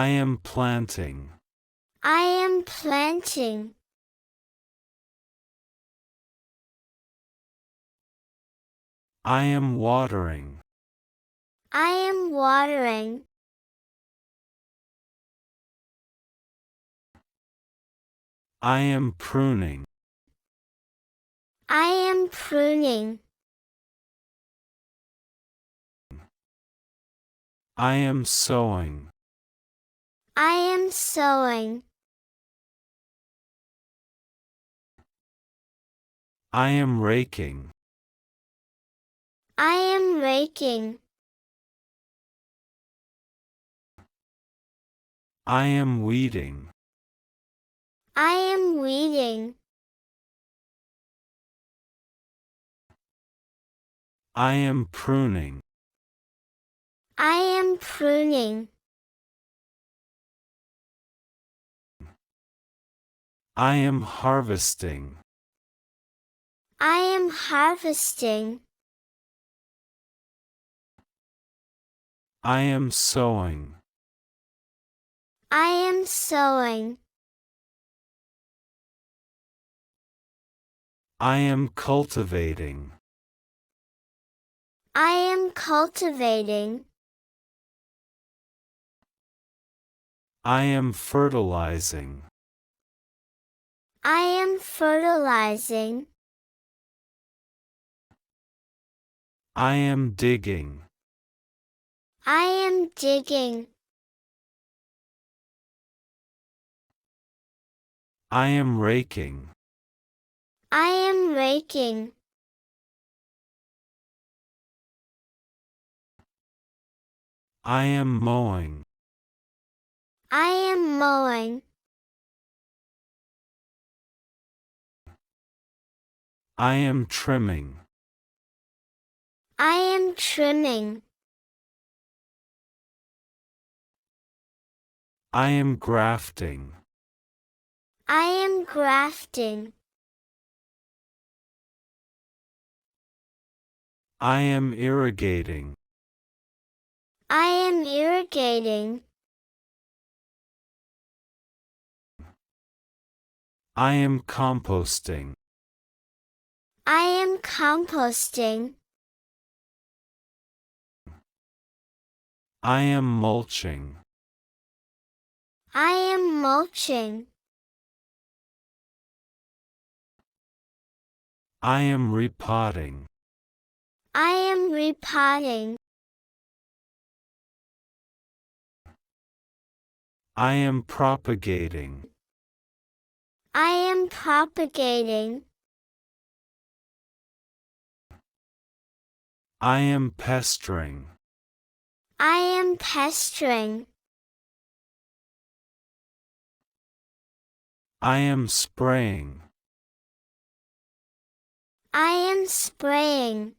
I am planting. I am planting. I am watering. I am watering. I am pruning. I am pruning. I am sewing. I am sewing. I am raking. I am raking. I am weeding. I am weeding. I am pruning. I am pruning. I am harvesting. I am harvesting. I am sowing. I am sowing. I am cultivating. I am cultivating. I am fertilizing. I am fertilizing. I am digging. I am digging. I am raking. I am raking. I am mowing. I am mowing. I am trimming. I am trimming. I am grafting. I am grafting. I am irrigating. I am irrigating. I am composting. I am composting. I am mulching. I am mulching. I am repotting. I am repotting. I am propagating. I am propagating. I am pestering. I am pestering. I am spraying. I am spraying.